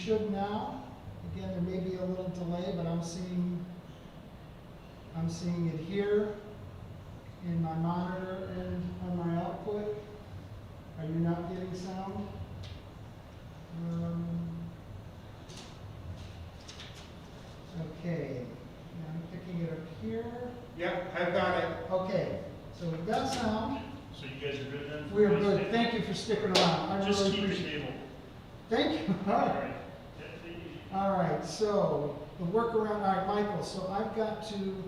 should now. Again, there may be a little delay, but I'm seeing it here in my monitor and on my output. Are you not getting sound? Okay, now I'm picking it up here. Yep, I've got it. Okay, so we've got sound. So you guys are good then? We are good. Thank you for sticking around. I Just really keep it appreciate it. stable. Thank you. All All right. right. Yeah, thank you. All right, so the workaround, all right, Michael, so I've got to,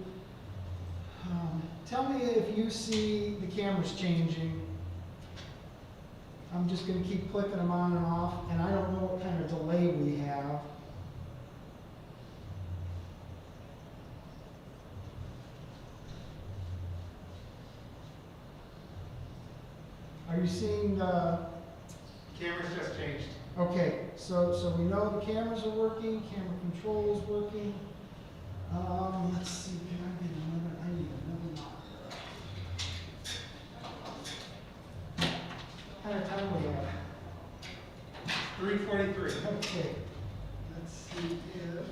tell me if you see the cameras changing. I'm just gonna keep clicking them on and off, and I don't know what kind of delay we have. Are you seeing the, Camera's just changed. okay, so we know the cameras are working, camera control is working. Let's see, can I get another, I need another monitor. What kind of time we have? 3:43. Okay, let's see if,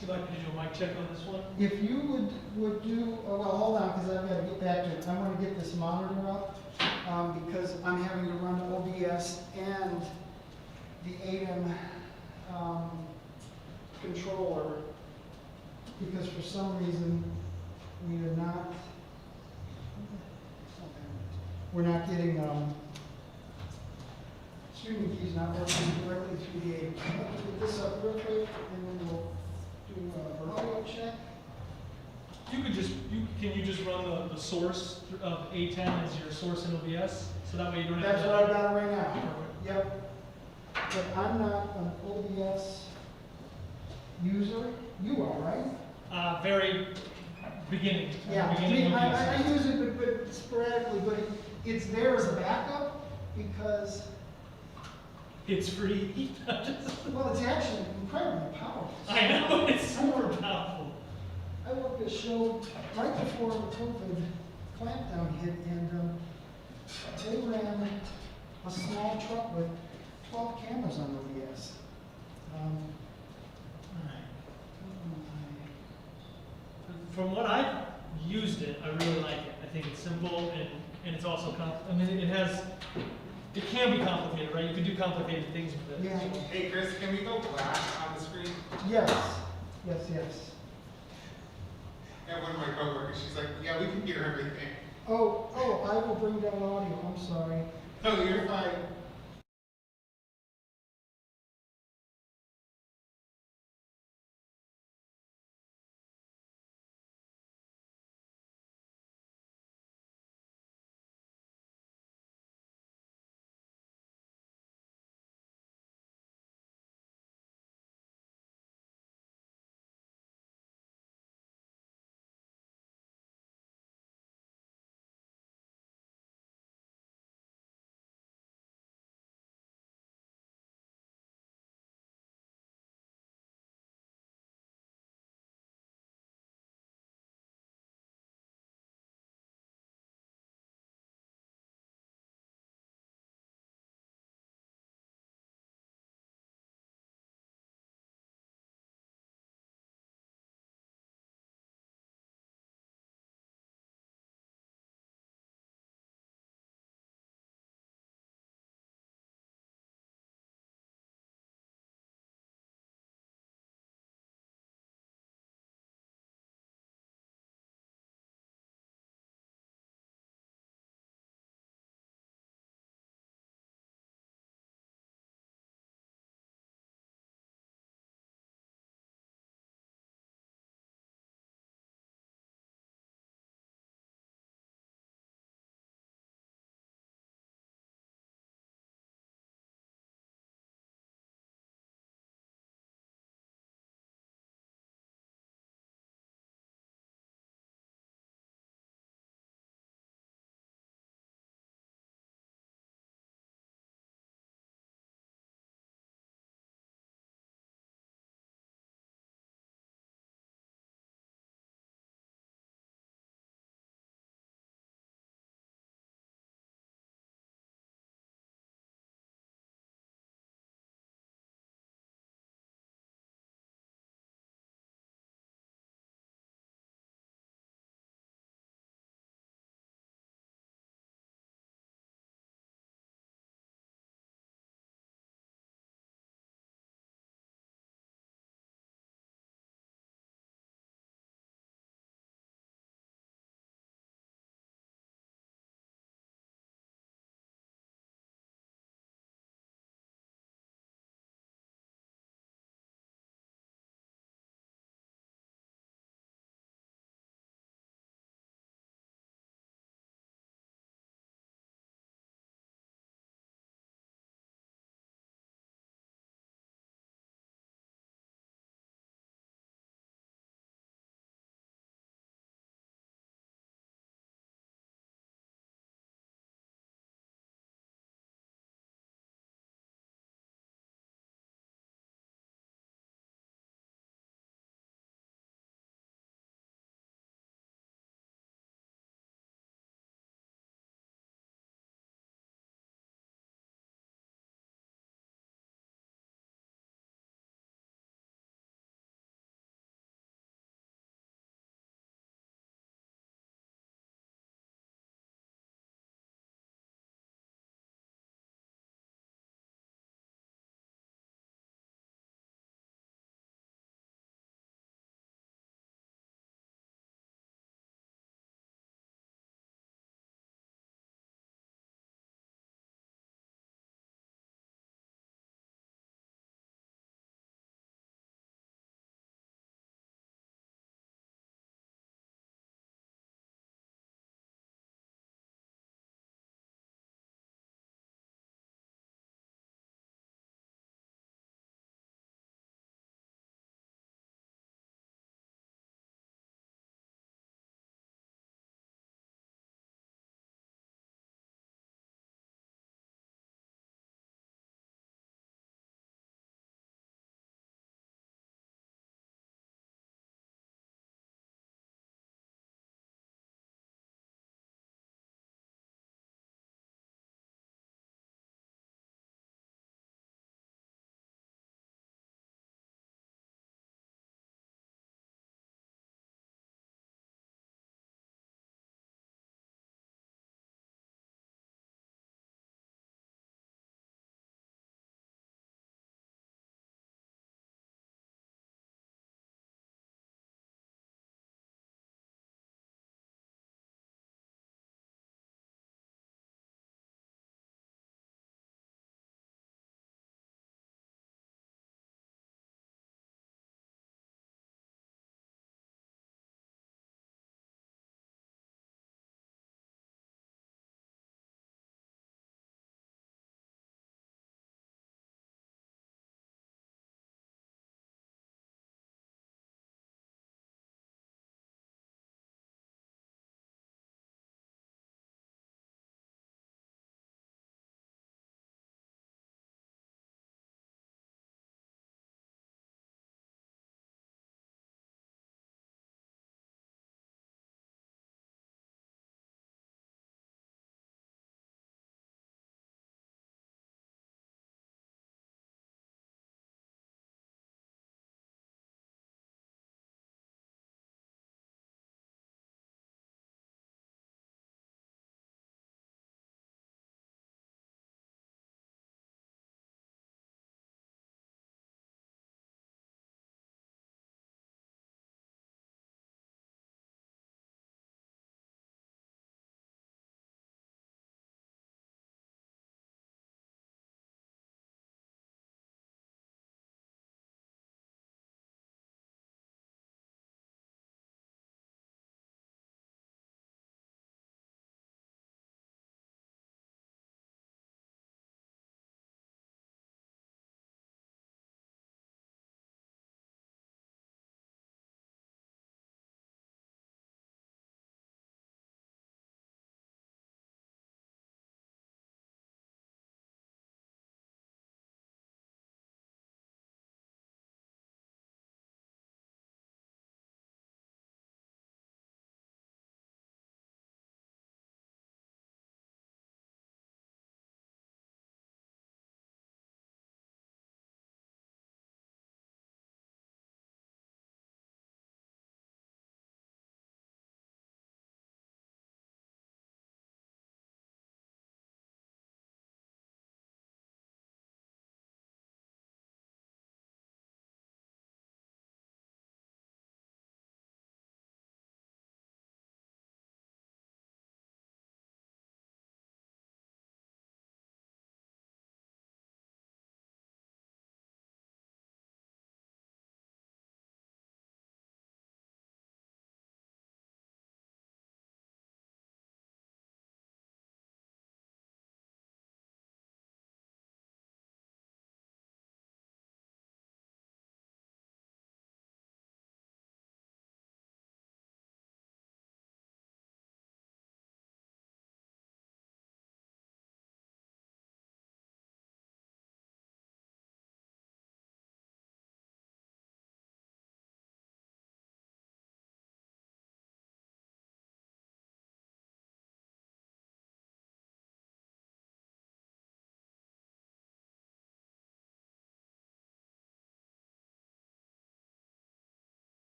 Would you like me to do a mic check on this one? if you would do, oh, well, hold on, because I've got to get back to it. I want to get this monitor up, because I'm having to run OBS and the ADEM controller, because for some reason we are not, we're not getting, streaming keys not working directly through the ADEM. I'll put this up real quick, and then we'll do a audio check. You could just, can you just run the source of A10 as your source in OBS? So that way you don't have That's to. what I've got right now. Perfect. Yep. But I'm not an OBS user. You are, right? Very beginning. Yeah. I Beginning mean, I OBS. use it, but sporadically, but it's there as a backup because, It's free. well, it's actually incredibly powerful. I know, it's super powerful. I worked a show right before the COVID clampdown hit, and they ran a small truck with 12 cameras on OBS. All right. From what I've used it, I really like it. I think it's simple and it's also I mean, it can be complicated, right? You can do complicated things with it. Yeah. Hey Chris, can we go black on the screen? Yes, yes. And one of my coworkers, she's like, yeah, we can hear everything. Oh, I will bring down audio, I'm sorry. No, you're fine.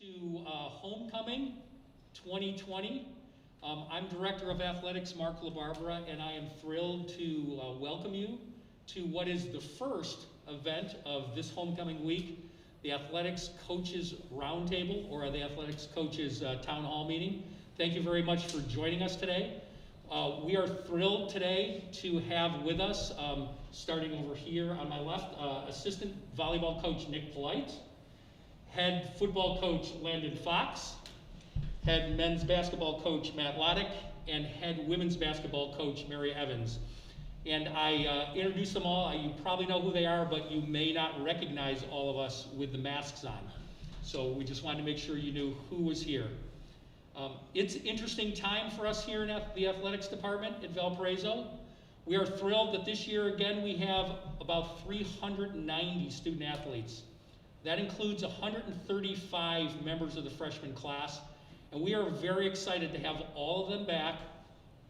to Homecoming 2020. I'm Director of Athletics Mark LaBarbera, and I am thrilled to welcome you to what is the first event of this homecoming week, the Athletics Coaches Roundtable, or the Athletics Coaches Town Hall meeting. Thank you very much for joining us today. We are thrilled today to have with us, starting over here on my left, Assistant Volleyball Coach Nick Polite, Head Football Coach Landon Fox, Head Men's Basketball Coach Matt Lottich, and Head Women's Basketball Coach Mary Evans. And I introduced them all. You probably know who they are, but you may not recognize all of us with the masks on. So we just wanted to make sure you knew who was here. It's an interesting time for us here in the athletics department at Valparaiso. We are thrilled that this year, again, we have about 390 student athletes. That includes 135 members of the freshman class. And we are very excited to have all of them back,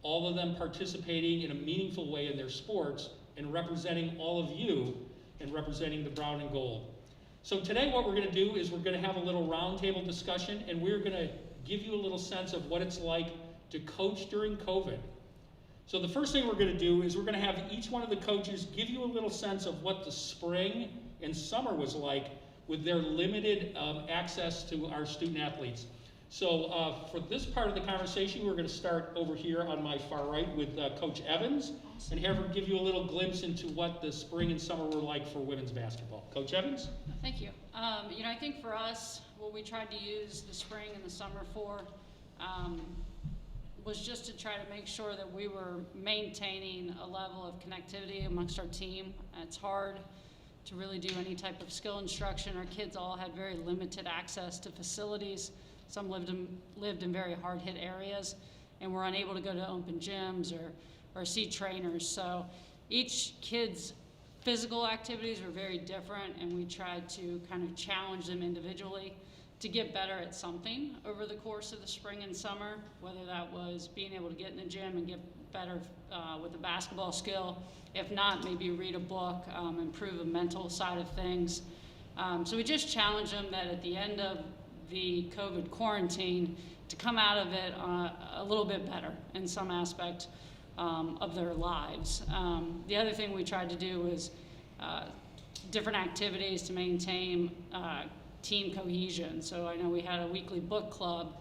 all of them participating in a meaningful way in their sports and representing all of you and representing the brown and gold. So today what we're going to do is we're going to have a little roundtable discussion, and we're going to give you a little sense of what it's like to coach during COVID. So the first thing we're going to do is we're going to have each one of the coaches give you a little sense of what the spring and summer was like with their limited access to our student athletes. So for this part of the conversation, we're going to start over here on my far right with Coach Evans, and have her give you a little glimpse into what the spring and summer were like for women's basketball. Coach Evans? Thank you. I think for us, what we tried to use the spring and the summer for was just to try to make sure that we were maintaining a level of connectivity amongst our team. It's hard to really do any type of skill instruction. Our kids all had very limited access to facilities. Some lived in very hard-hit areas and were unable to go to open gyms or see trainers. So each kid's physical activities were very different, and we tried to kind of challenge them individually to get better at something over the course of the spring and summer, whether that was being able to get in the gym and get better with a basketball skill. If not, maybe read a book, improve the mental side of things. So we just challenged them that at the end of the COVID quarantine to come out of it a little bit better in some aspect of their lives. The other thing we tried to do was different activities to maintain team cohesion. So I know we had a weekly book club.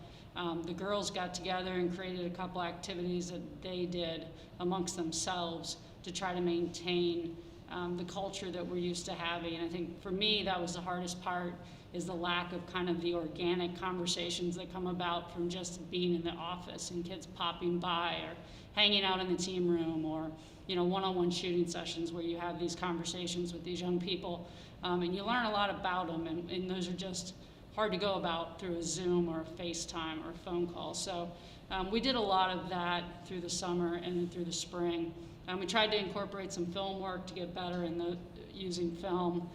The girls got together and created a couple activities that they did amongst themselves to try to maintain the culture that we're used to having. And I think for me, that was the hardest part, is the lack of kind of the organic conversations that come about from just being in the office and kids popping by or hanging out in the team room, or one-on-one shooting sessions where you have these conversations with these young people, and you learn a lot about them, and those are just hard to go about through a Zoom or a FaceTime or a phone call. So we did a lot of that through the summer and then through the spring. We tried to incorporate some film work to get better in using film.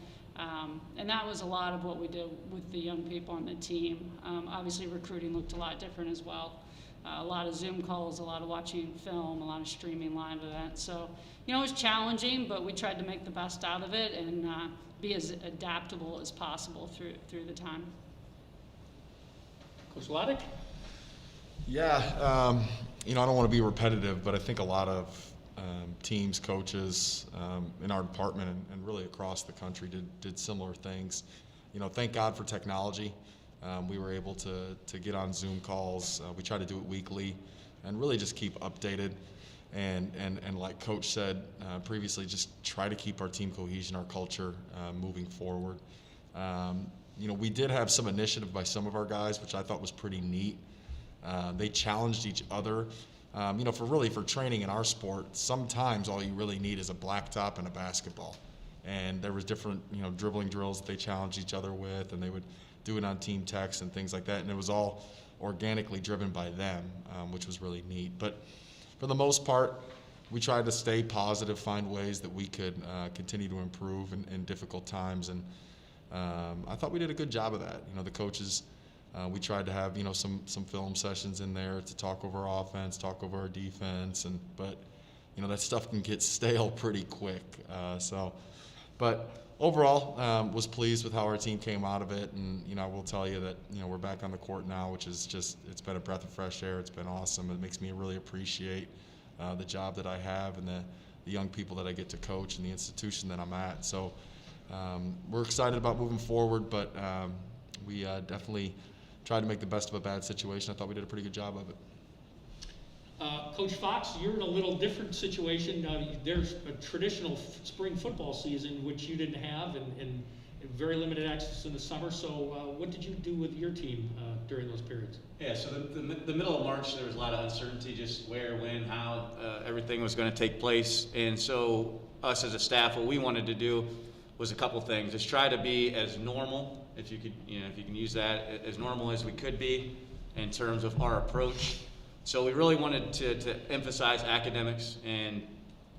And that was a lot of what we did with the young people on the team. Obviously recruiting looked a lot different as well. A lot of Zoom calls, a lot of watching film, a lot of streaming live events. So, it was challenging, but we tried to make the best out of it and be as adaptable as possible through the time. Coach Lottich? Yeah, I don't want to be repetitive, but I think a lot of teams, coaches in our department and really across the country did similar things. Thank God for technology. We were able to get on Zoom calls. We try to do it weekly and really just keep updated. And like Coach said previously, just try to keep our team cohesion, our culture moving forward. We did have some initiative by some of our guys, which I thought was pretty neat. They challenged each other. For training in our sport, sometimes all you really need is a blacktop and a basketball. And there was different, dribbling drills that they challenged each other with, and they would do it on team text and things like that. And it was all organically driven by them, which was really neat. But for the most part, we tried to stay positive, find ways that we could continue to improve in difficult times. And I thought we did a good job of that. The coaches, we tried to have, some film sessions in there to talk over our offense, talk over our defense, but that stuff can get stale pretty quick. But overall, was pleased with how our team came out of it, and I will tell you that we're back on the court now, which is it's been a breath of fresh air. It's been awesome. It makes me really appreciate the job that I have and the young people that I get to coach and the institution that I'm at. So we're excited about moving forward, but we definitely tried to make the best of a bad situation. I thought we did a pretty good job of it. Coach Fox, you're in a little different situation. There's a traditional spring football season, which you didn't have, and very limited access in the summer. So what did you do with your team during those periods? Yeah, so the middle of March, there was a lot of uncertainty, just where, when, how everything was going to take place. And so us as a staff, what we wanted to do was a couple things. Just try to be as normal, if you could, if you can use that, as normal as we could be in terms of our approach. So we really wanted to emphasize academics, and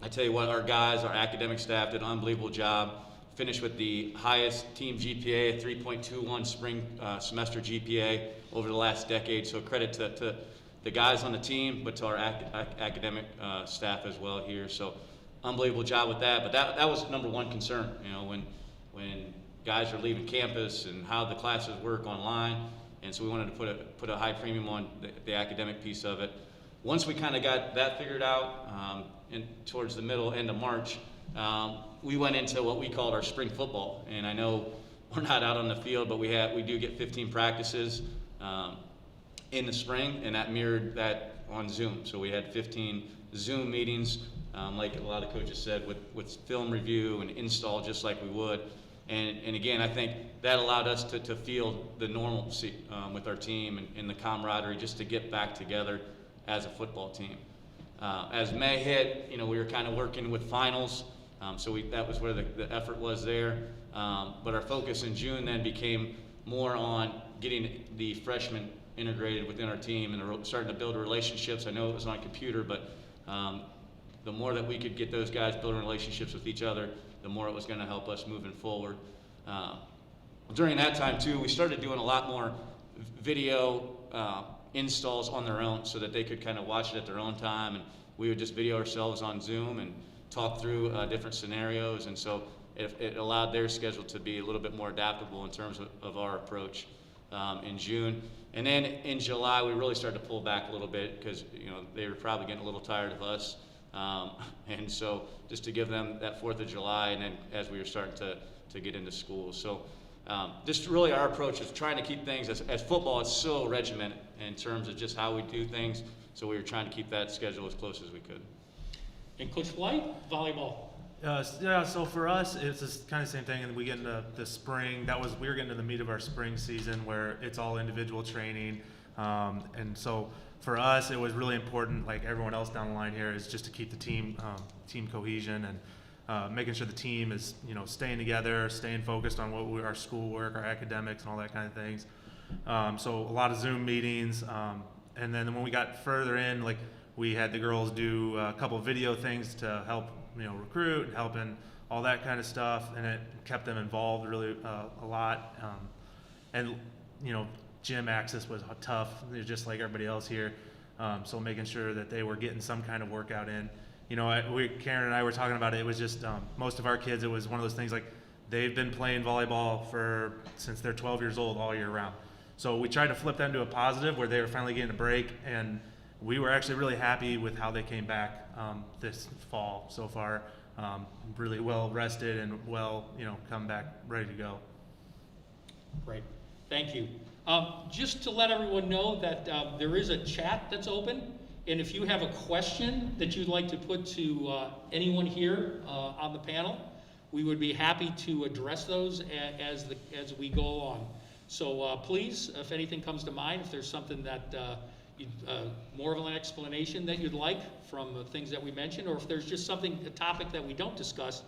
I tell you what, our academic staff did an unbelievable job. Finished with the highest team GPA, 3.21 spring semester GPA over the last decade. So credit to the guys on the team, but to our academic staff as well here. So unbelievable job with that. But that was number one concern, when guys are leaving campus and how the classes work online. And so we wanted to put a high premium on the academic piece of it. Once we kind of got that figured out, towards the end of March, we went into what we called our spring football. And I know we're not out on the field, but we do get 15 practices in the spring, and that mirrored that on Zoom. So we had 15 Zoom meetings, like a lot of coaches said, with film review and install, just like we would. And again, I think that allowed us to feel the normalcy with our team and the camaraderie, just to get back together as a football team. As May hit, we were kind of working with finals, so that was where the effort was there. But our focus in June then became more on getting the freshmen integrated within our team and starting to build relationships. I know it was on a computer, but the more that we could get those guys building relationships with each other, the more it was going to help us moving forward. During that time too, we started doing a lot more video installs on their own, so that they could kind of watch it at their own time, and we would just video ourselves on Zoom and talk through different scenarios. And so it allowed their schedule to be a little bit more adaptable in terms of our approach in June. And then in July, we really started to pull back a little bit, because they were probably getting a little tired of us. And so just to give them that 4th of July, and then as we were starting to get into school. So just really our approach is trying to keep things, as football is so regimented in terms of just how we do things. So we were trying to keep that schedule as close as we could. And Coach White, volleyball. Yeah, so for us, it's just kind of the same thing, and we get into the spring. We were getting to the meat of our spring season, where it's all individual training, and so for us, it was really important, like everyone else down the line here, is just to keep the team cohesion, and making sure the team is staying together, staying focused on our schoolwork, our academics, and all that kind of things. So a lot of Zoom meetings, and then when we got further in, like we had the girls do a couple of video things to help recruit and help in all that kind of stuff, and it kept them involved really a lot. And gym access was tough, just like everybody else here. So making sure that they were getting some kind of workout in. Carin and I were talking about it. It was just most of our kids, it was one of those things like they've been playing volleyball since they're 12 years old all year round. So we tried to flip them to a positive, where they were finally getting a break, and we were actually really happy with how they came back this fall so far. Really well rested and well, come back ready to go. Great, thank you. Just to let everyone know that there is a chat that's open, and if you have a question that you'd like to put to anyone here on the panel, we would be happy to address those as we go along. So please, if anything comes to mind, if there's something that more of an explanation that you'd like from the things that we mentioned, or if there's just a topic that we don't discuss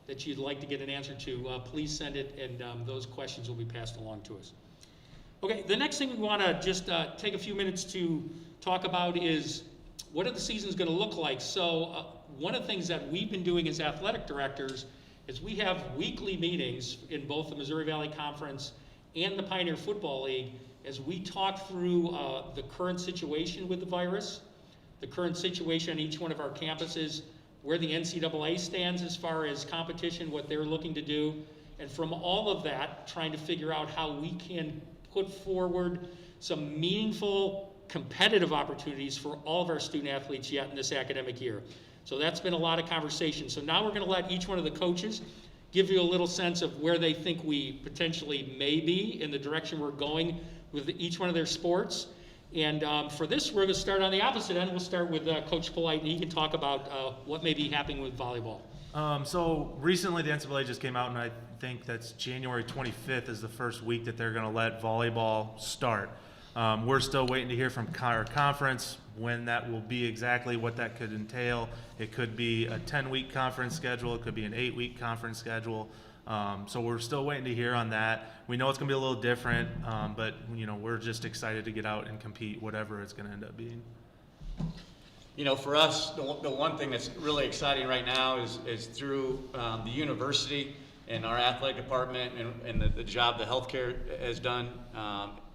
that you'd like to get an answer to, please send it, and those questions will be passed along to us. Okay, the next thing we want to just take a few minutes to talk about is what are the seasons going to look like. So one of the things that we've been doing as athletic directors is we have weekly meetings in both the Missouri Valley Conference and the Pioneer Football League as we talk through the current situation with the virus, the current situation on each one of our campuses, where the NCAA stands as far as competition, what they're looking to do, And from all of that, trying to figure out how we can put forward some meaningful competitive opportunities for all of our student athletes yet in this academic year. So that's been a lot of conversation. So now we're going to let each one of the coaches give you a little sense of where they think we potentially may be in the direction we're going with each one of their sports. And for this, we're going to start on the opposite end. We'll start with Coach Polite, and he can talk about what may be happening with volleyball. So recently the NCAA just came out, and I think that's January 25th is the first week that they're going to let volleyball start. We're still waiting to hear from our conference when that will be exactly, what that could entail. It could be a 10-week conference schedule. It could be an 8-week conference schedule. So we're still waiting to hear on that. We know it's going to be a little different, but we're just excited to get out and compete, whatever it's going to end up being. For us, the one thing that's really exciting right now is through the university and our athletic department and the job the healthcare has done.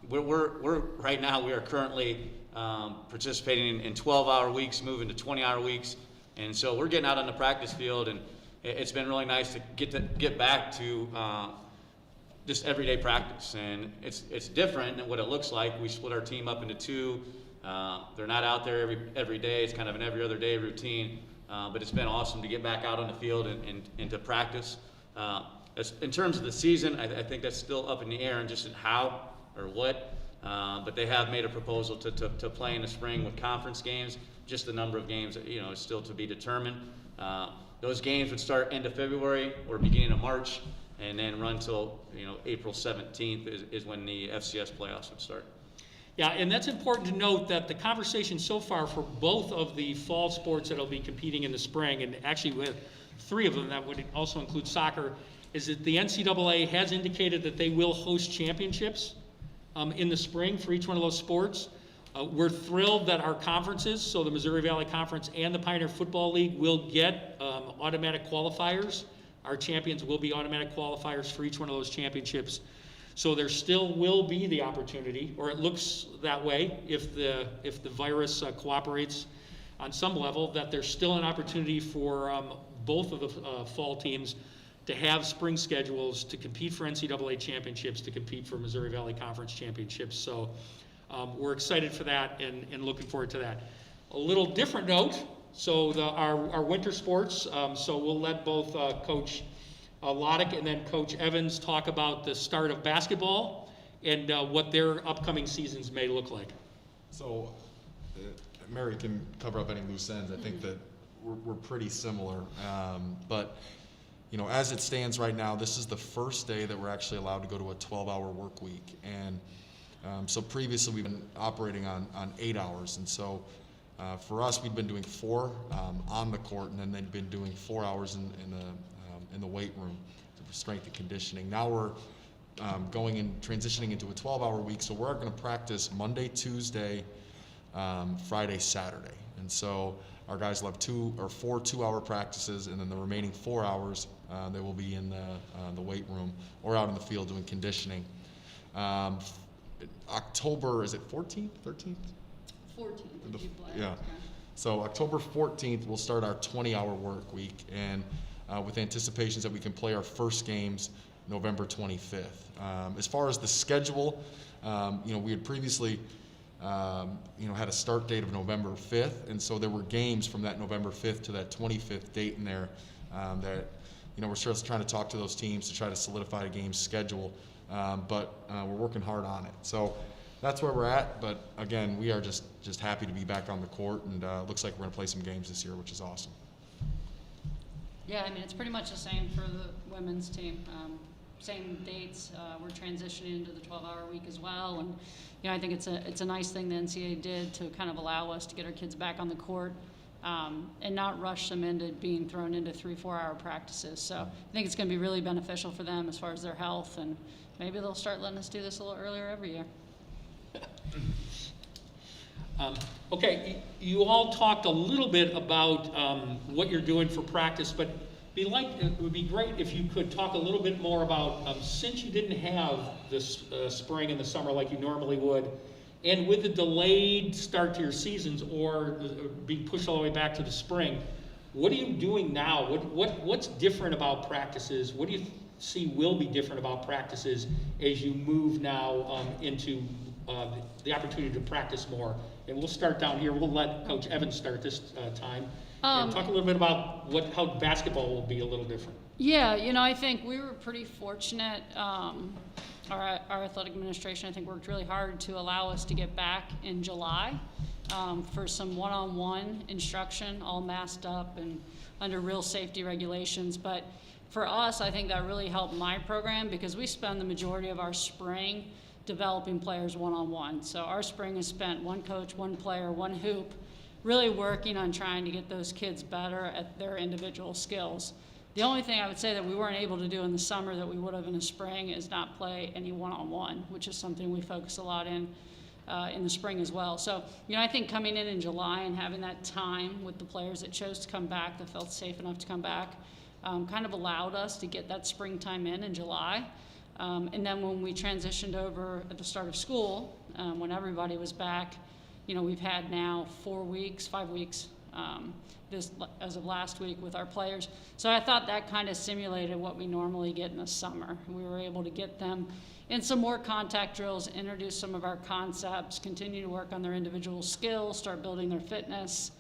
We're right now, we are currently participating in 12-hour weeks, moving to 20-hour weeks. And so we're getting out on the practice field, and it's been really nice to get back to just everyday practice. And it's different than what it looks like. We split our team up into two. They're not out there every day. It's kind of an every other day routine. But it's been awesome to get back out on the field and to practice. In terms of the season, I think that's still up in the air and just in how or what. But they have made a proposal to play in the spring with conference games. Just the number of games, is still to be determined. Those games would start end of February or beginning of March, and then run till April 17th is when the FCS playoffs would start. Yeah, and that's important to note that the conversation so far for both of the fall sports that will be competing in the spring, and actually with 3 of them that would also include soccer, is that the NCAA has indicated that they will host championships in the spring for each one of those sports. We're thrilled that our conferences, so the Missouri Valley Conference and the Pioneer Football League, will get automatic qualifiers. Our champions will be automatic qualifiers for each one of those championships. So there still will be the opportunity, or it looks that way, if the virus cooperates on some level, that there's still an opportunity for both of the fall teams to have spring schedules to compete for NCAA championships, to compete for Missouri Valley Conference championships. So we're excited for that and looking forward to that. A little different note, so our winter sports, so we'll let both Coach Lottich and then Coach Evans talk about the start of basketball and what their upcoming seasons may look like. So Mary can cover up any loose ends. I think that we're pretty similar. But as it stands right now, this is the first day that we're actually allowed to go to a 12-hour work week. And so previously we've been operating on 8 hours. And so for us, we've been doing 4 on the court, and then they've been doing 4 hours in the weight room for strength and conditioning. Now we're going and transitioning into a 12-hour week. So we're going to practice Monday, Tuesday, Friday, Saturday. And so our guys will have 4 2-hour practices, and then the remaining 4 hours they will be in the weight room or out in the field doing conditioning. October, is it 14th, 13th? 14th, if you play. Yeah. So October 14th, we'll start our 20-hour work week, and with anticipations that we can play our first games November 25th. As far as the schedule, we had previously had a start date of November 5th, and so there were games from that November 5th to that 25th date in there that, we're just trying to talk to those teams to try to solidify a game schedule, but we're working hard on it. So that's where we're at, but again, we are just happy to be back on the court, and looks like we're going to play some games this year, which is awesome. Yeah, it's pretty much the same for the women's team. Same dates. We're transitioning into the 12-hour week as well, and I think it's a nice thing the NCAA did to kind of allow us to get our kids back on the court and not rush them into being thrown into 3-4 hour practices. So I think it's going to be really beneficial for them as far as their health, and maybe they'll start letting us do this a little earlier every year. Okay, you all talked a little bit about what you're doing for practice, but it would be great if you could talk a little bit more about, since you didn't have this spring and the summer like you normally would, and with the delayed start to your seasons or being pushed all the way back to the spring, what are you doing now? What's different about practices? What do you see will be different about practices as you move now into the opportunity to practice more? And we'll start down here. We'll let Coach Evans start this time. And talk a little bit about how basketball will be a little different. Yeah, I think we were pretty fortunate. Our athletic administration, I think, worked really hard to allow us to get back in July for some one-on-one instruction, all masked up and under real safety regulations. But for us, I think that really helped my program because we spend the majority of our spring developing players one-on-one. So our spring is spent one coach, one player, one hoop, really working on trying to get those kids better at their individual skills. The only thing I would say that we weren't able to do in the summer that we would have in the spring is not play any one-on-one, which is something we focus a lot in the spring as well. So, I think coming in July and having that time with the players that chose to come back, that felt safe enough to come back, kind of allowed us to get that springtime in July. And then when we transitioned over at the start of school, when everybody was back, we've had now 5 weeks, as of last week with our players. So I thought that kind of simulated what we normally get in the summer. We were able to get them in some more contact drills, introduce some of our concepts, continue to work on their individual skills, start building their fitness.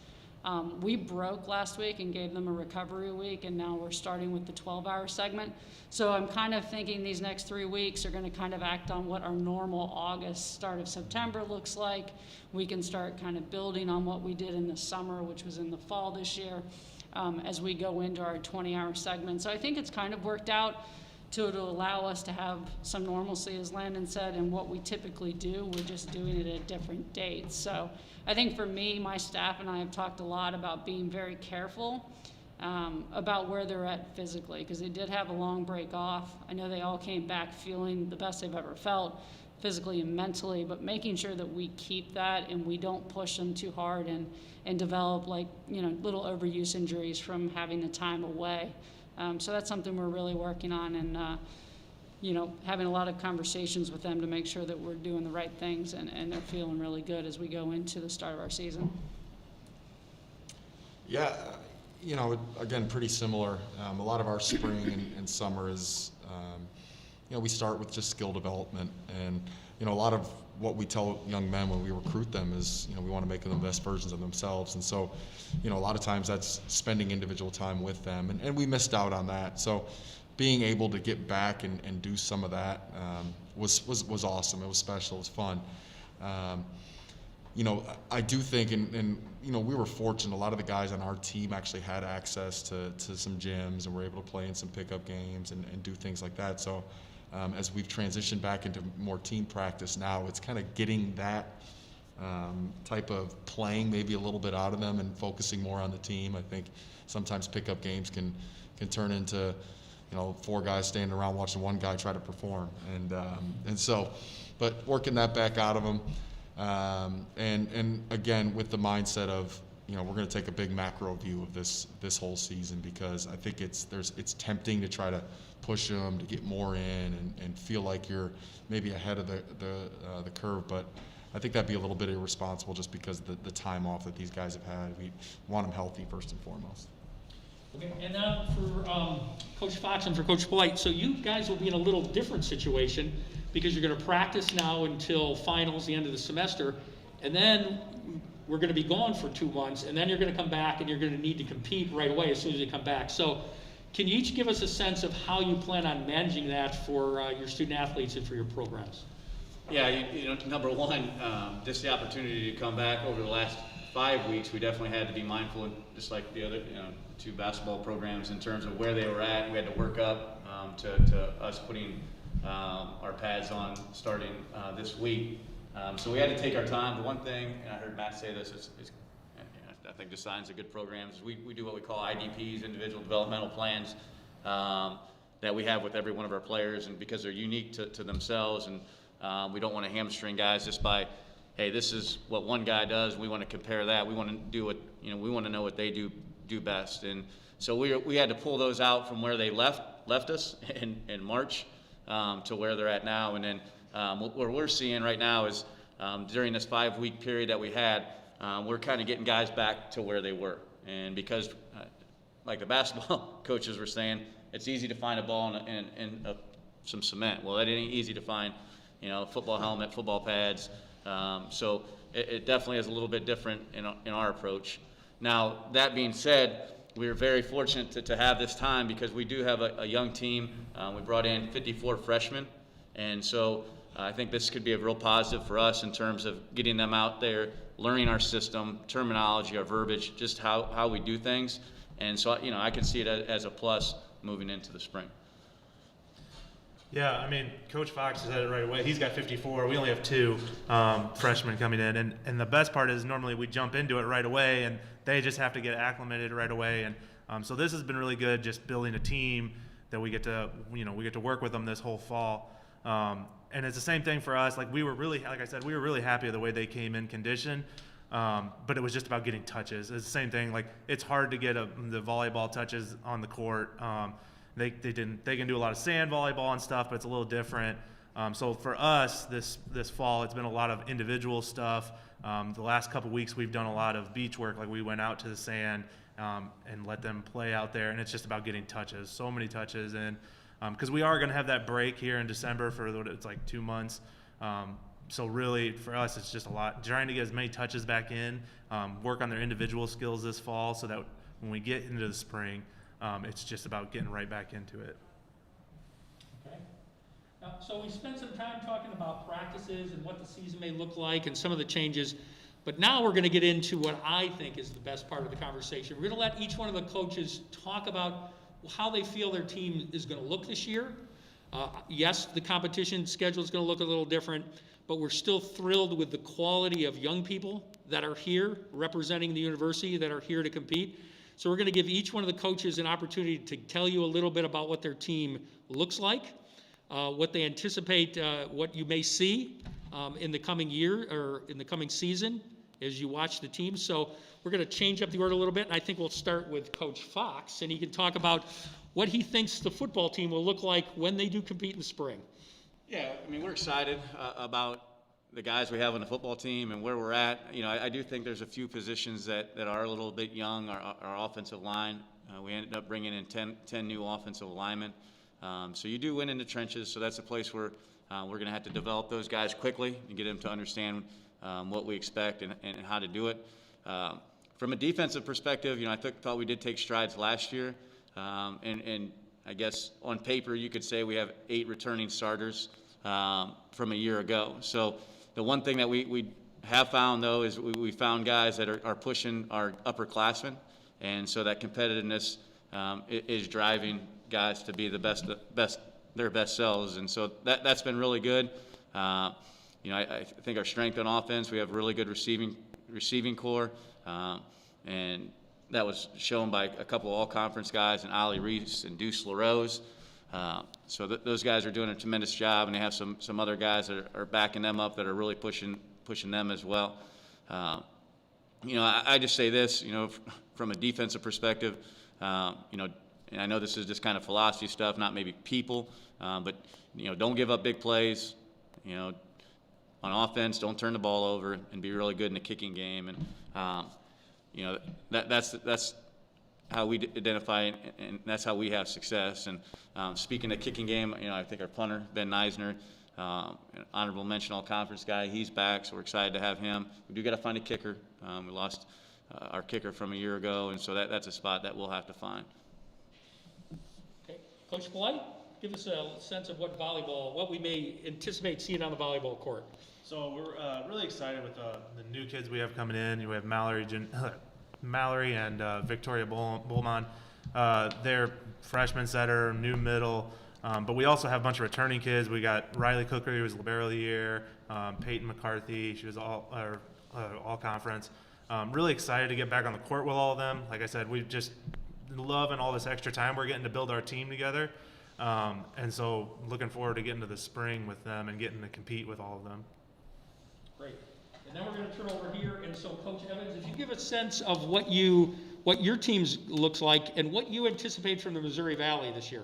We broke last week and gave them a recovery week, and now we're starting with the 12-hour segment. So I'm kind of thinking these next 3 weeks are going to kind of act on what our normal August, start of September looks like. We can start kind of building on what we did in the summer, which was in the fall this year, as we go into our 20-hour segment. So I think it's kind of worked out to allow us to have some normalcy, as Landon said, and what we typically do, we're just doing it at different dates. So I think for me, my staff and I have talked a lot about being very careful about where they're at physically, because they did have a long break off. I know they all came back feeling the best they've ever felt, physically and mentally, but making sure that we keep that and we don't push them too hard and develop little overuse injuries from having the time away. So that's something we're really working on and, having a lot of conversations with them to make sure that we're doing the right things and they're feeling really good as we go into the start of our season. Yeah, again, pretty similar. A lot of our spring and summer is, we start with just skill development. And, a lot of what we tell young men when we recruit them is, we want to make them the best versions of themselves. And so, a lot of times that's spending individual time with them. And we missed out on that. So being able to get back and do some of that was awesome. It was special. It was fun. I do think, and we were fortunate. A lot of the guys on our team actually had access to some gyms and were able to play in some pickup games and do things like that. So as we've transitioned back into more team practice now, it's kind of getting that type of playing maybe a little bit out of them and focusing more on the team. I think sometimes pickup games can turn into 4 guys standing around watching one guy try to perform, and so, but working that back out of them. And again, with the mindset of, we're going to take a big macro view of this whole season, because I think it's tempting to try to push them to get more in and feel like you're maybe ahead of the curve, but I think that'd be a little bit irresponsible just because of the time off that these guys have had. We want them healthy first and foremost. Okay, and now for Coach Fox and for Coach Blight, so you guys will be in a little different situation because you're going to practice now until finals, the end of the semester, and then we're going to be gone for 2 months, and then you're going to come back and you're going to need to compete right away as soon as you come back. So can you each give us a sense of how you plan on managing that for your student athletes and for your programs? Yeah, number one, just the opportunity to come back over the last 5 weeks, we definitely had to be mindful, just like the other 2 basketball programs, in terms of where they were at. We had to work up to us putting our pads on starting this week. So we had to take our time. The one thing, and I heard Matt say this, is I think the signs of good programs is we do what we call IDPs, individual developmental plans, that we have with every one of our players, and because they're unique to themselves, and we don't want to hamstring guys just by, hey, this is what one guy does, we want to compare that. We want to do what, we want to know what they do best. And so we had to pull those out from where they left us in March to where they're at now. And then what we're seeing right now is during this 5-week period that we had, we're kind of getting guys back to where they were. And because, like the basketball coaches were saying, it's easy to find a ball and some cement. Well, it ain't easy to find, you know, football helmet, football pads. So it definitely is a little bit different in our approach. Now, that being said, we're very fortunate to have this time because we do have a young team. We brought in 54 freshmen, and so I think this could be a real positive for us in terms of getting them out there, learning our system, terminology, our verbiage, just how we do things. And so, you know, I can see it as a plus moving into the spring. Yeah, I mean, Coach Fox said it right away. He's got 54. We only have 2 freshmen coming in. And the best part is normally we jump into it right away, and they just have to get acclimated right away. And so this has been really good, just building a team that we get to work with them this whole fall. And it's the same thing for us. Like I said, we were really happy with the way they came in condition. But it was just about getting touches. It's the same thing. Like, it's hard to get the volleyball touches on the court. They can do a lot of sand volleyball and stuff, but it's a little different. So for us this fall, it's been a lot of individual stuff. The last couple weeks we've done a lot of beach work. Like, we went out to the sand and let them play out there, and it's just about getting touches. So many touches, and because we are going to have that break here in December for it's like 2 months. So really, for us, it's just a lot. Trying to get as many touches back in, work on their individual skills this fall, so that when we get into the spring, it's just about getting right back into it. Okay. So we spent some time talking about practices and what the season may look like and some of the changes. But now we're going to get into what I think is the best part of the conversation. We're going to let each one of the coaches talk about how they feel their team is going to look this year. Yes, the competition schedule is going to look a little different, but we're still thrilled with the quality of young people that are here representing the university, that are here to compete. So we're going to give each one of the coaches an opportunity to tell you a little bit about what their team looks like, what they anticipate, what you may see in the coming year or in the coming season as you watch the team. So we're going to change up the order a little bit, and I think we'll start with Coach Fox, and he can talk about what he thinks the football team will look like when they do compete in the spring. Yeah, I mean, we're excited about the guys we have on the football team and where we're at. You know, I do think there's a few positions that are a little bit young. Our offensive line, we ended up bringing in 10 new offensive linemen. So you do win in the trenches, so that's a place where we're going to have to develop those guys quickly and get them to understand what we expect and how to do it. From a defensive perspective, you know, I thought we did take strides last year. And I guess on paper you could say we have 8 returning starters from a year ago. So the one thing that we have found, though, is we found guys that are pushing our upperclassmen, and so that competitiveness is driving guys to be their best selves, and so that's been really good. You know, I think our strength on offense, we have really good receiving core, and that was shown by a couple of all-conference guys, and Ollie Reese and Deuce LaRose. So those guys are doing a tremendous job, and they have some other guys that are backing them up that are really pushing them as well. You know, I just say this, you know, from a defensive perspective, you know, and I know this is just kind of philosophy stuff, not maybe people, but, you know, don't give up big plays. You know, on offense, don't turn the ball over, and be really good in the kicking game. And, you know, that's how we identify, and that's how we have success. And speaking of kicking game, you know, I think our punter, Ben Neisner, an honorable mention all-conference guy, he's back, so we're excited to have him. We do got to find a kicker. We lost our kicker from a year ago, and so that's a spot that we'll have to find. Okay, Coach Blight, give us a sense of what we may anticipate seeing on the volleyball court. So we're really excited with the new kids we have coming in. We have Mallory and Victoria Bullman. They're freshman setter, new middle, but we also have a bunch of returning kids. We got Riley Cooker, who was Libero of the Year, Peyton McCarthy, she was all conference. Really excited to get back on the court with all of them. Like I said, we just loving all this extra time we're getting to build our team together. And so looking forward to getting to the spring with them and getting to compete with all of them. Great. And now we're going to turn over here, and so Coach Evans, if you give a sense of what your team looks like and what you anticipate from the Missouri Valley this year.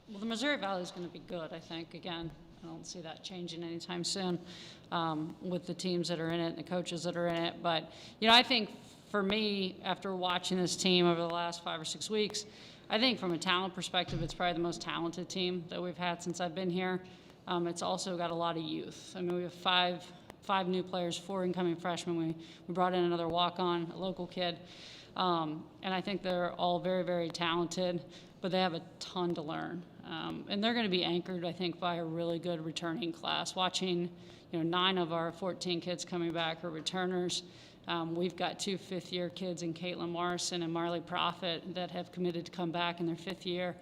Well, the Missouri Valley is going to be good, I think. Again, I don't see that changing anytime soon with the teams that are in it and the coaches that are in it. But, you know, I think for me, after watching this team over the last 5 or 6 weeks, I think from a talent perspective, it's probably the most talented team that we've had since I've been here. It's also got a lot of youth. I mean, we have five new players, 4 incoming freshmen. We brought in another walk-on, a local kid. And I think they're all very, very talented, but they have a ton to learn. And they're going to be anchored, I think, by a really good returning class. Watching, 9 of our 14 kids coming back are returners. We've got 2 fifth-year kids in Caitlin Morrison and Marley Prophet that have committed to come back in their 5th year.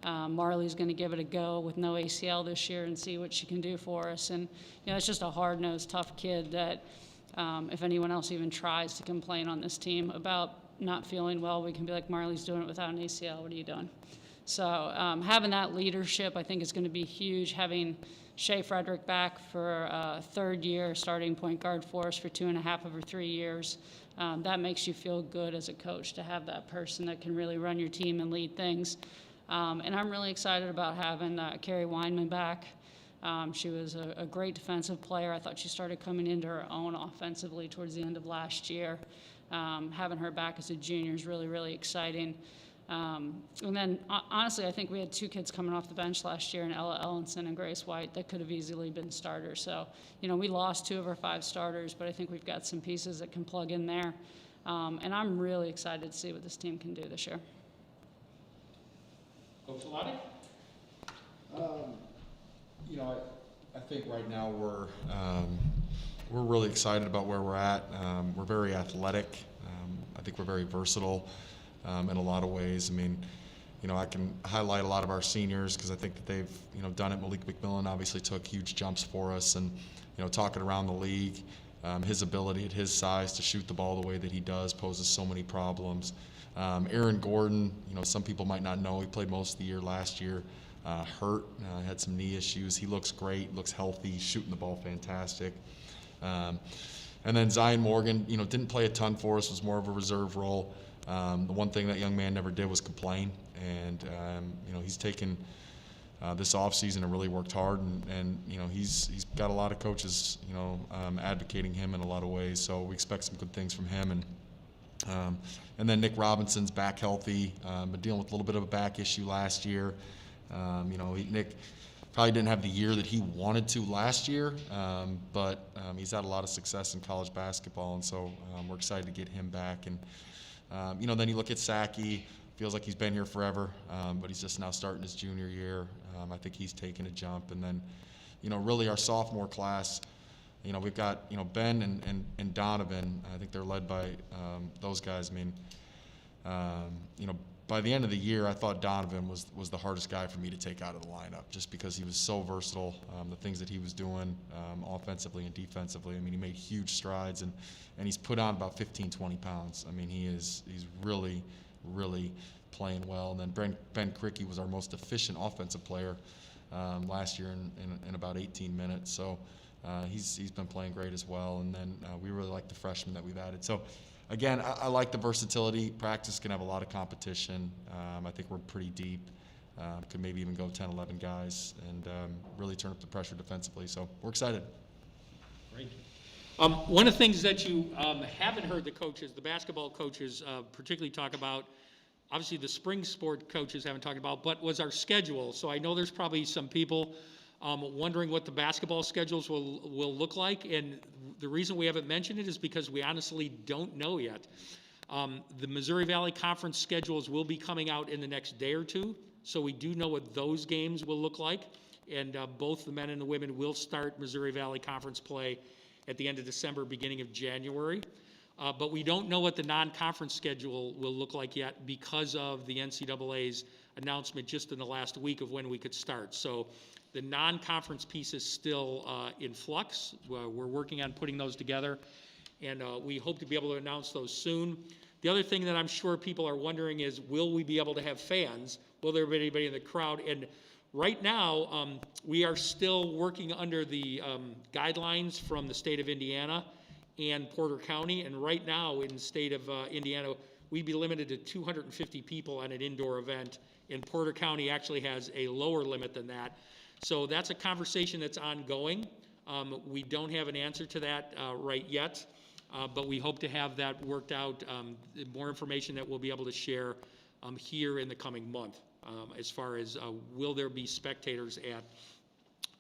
Marley's going to give it a go with no ACL this year and see what she can do for us. And, it's just a hard-nosed, tough kid that if anyone else even tries to complain on this team about not feeling well, we can be like, Marley's doing it without an ACL. What are you doing? So having that leadership, I think, is going to be huge. Having Shea Frederick back for a 3rd year, starting point guard for us for 2.5 over 3 years, that makes you feel good as a coach to have that person that can really run your team and lead things. And I'm really excited about having Carrie Weinman back. She was a great defensive player. I thought she started coming into her own offensively towards the end of last year. Having her back as a junior is really, really exciting. And then, honestly, I think we had 2 kids coming off the bench last year, in Ella Ellenson and Grace White, that could have easily been starters. So, we lost 2 of our 5 starters, but I think we've got some pieces that can plug in there. And I'm really excited to see what this team can do this year. Coach Lottich? I think right now we're really excited about where we're at. We're very athletic. I think we're very versatile in a lot of ways. I mean, I can highlight a lot of our seniors because I think that they've done it. Malik McMillan obviously took huge jumps for us, and talking around the league, his ability at his size to shoot the ball the way that he does poses so many problems. Aaron Gordon, some people might not know, he played most of the year last year, hurt, had some knee issues. He looks great, looks healthy, shooting the ball fantastic. And then Zion Morgan, didn't play a ton for us, was more of a reserve role. The one thing that young man never did was complain, and he's taken this offseason and really worked hard, and he's got a lot of coaches advocating him in a lot of ways, so we expect some good things from him. And then Nick Robinson's back healthy, but dealing with a little bit of a back issue last year. Nick probably didn't have the year that he wanted to last year, but he's had a lot of success in college basketball, and so we're excited to get him back. And then you look at Saki, feels like he's been here forever, but he's just now starting his junior year. I think he's taken a jump. And then, really our sophomore class, we've got, Ben and Donovan. I think they're led by those guys. I mean, by the end of the year, I thought Donovan was the hardest guy for me to take out of the lineup, just because he was so versatile. The things that he was doing offensively and defensively. I mean, he made huge strides, and he's put on about 15, 20 pounds. I mean, he's really, really playing well. And then Ben Cricky was our most efficient offensive player last year in about 18 minutes. So he's been playing great as well. And then we really like the freshmen that we've added. So again, I like the versatility. Practice can have a lot of competition. I think we're pretty deep. Could maybe even go 10, 11 guys and really turn up the pressure defensively. So we're excited. Great. One of the things that you haven't heard the basketball coaches particularly talk about, obviously the spring sport coaches haven't talked about, but was our schedule. So I know there's probably some people wondering what the basketball schedules will look like, and the reason we haven't mentioned it is because we honestly don't know yet. The Missouri Valley Conference schedules will be coming out in the next day or two, so we do know what those games will look like, and both the men and the women will start Missouri Valley Conference play at the end of December, beginning of January. But we don't know what the non-conference schedule will look like yet because of the NCAA's announcement just in the last week of when we could start. So the non-conference piece is still in flux. We're working on putting those together, and we hope to be able to announce those soon. The other thing that I'm sure people are wondering is, will we be able to have fans? Will there be anybody in the crowd? And right now, we are still working under the guidelines from the state of Indiana and Porter County, and right now in the state of Indiana, we'd be limited to 250 people on an indoor event, and Porter County actually has a lower limit than that. So that's a conversation that's ongoing. We don't have an answer to that right yet, but we hope to have that worked out. More information that we'll be able to share here in the coming month, as far as will there be spectators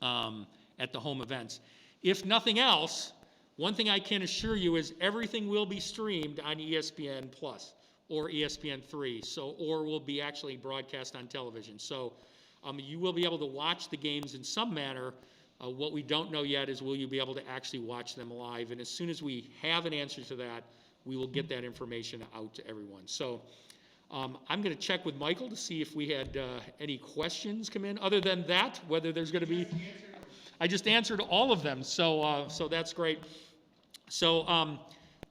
at the home events. If nothing else, one thing I can assure you is everything will be streamed on ESPN Plus or ESPN3, or will be actually broadcast on television. So you will be able to watch the games in some manner. What we don't know yet is will you be able to actually watch them live? And as soon as we have an answer to that, we will get that information out to everyone. So I'm going to check with Michael to see if we had any questions come in. Other than that, whether there's going to be, I just answered all of them, so that's great. So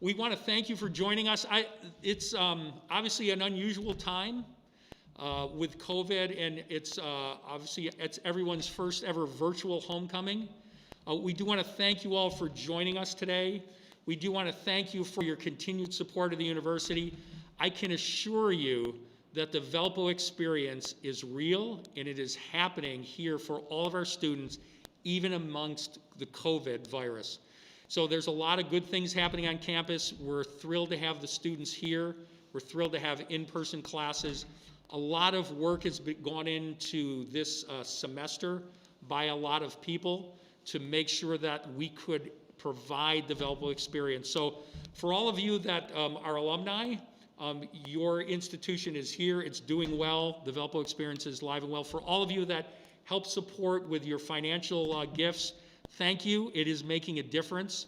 we want to thank you for joining us. It's obviously an unusual time with COVID, and it's obviously it's everyone's first ever virtual homecoming. We do want to thank you all for joining us today. We do want to thank you for your continued support of the university. I can assure you that the Valpo experience is real, and it is happening here for all of our students, even amongst the COVID virus. So there's a lot of good things happening on campus. We're thrilled to have the students here. We're thrilled to have in-person classes. A lot of work has gone into this semester by a lot of people to make sure that we could provide the Valpo experience. So for all of you that are alumni, your institution is here, it's doing well, the Valpo experience is live and well. For all of you that help support with your financial gifts, thank you, it is making a difference.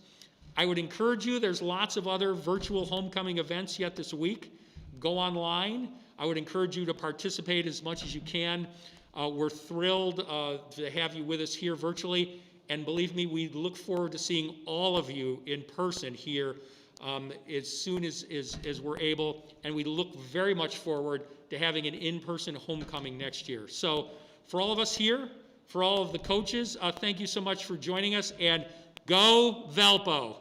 I would encourage you, there's lots of other virtual homecoming events yet this week. Go online. I would encourage you to participate as much as you can. We're thrilled to have you with us here virtually, and believe me, we look forward to seeing all of you in person here as soon as we're able, and we look very much forward to having an in-person homecoming next year. So for all of us here, for all of the coaches, thank you so much for joining us, and go Valpo!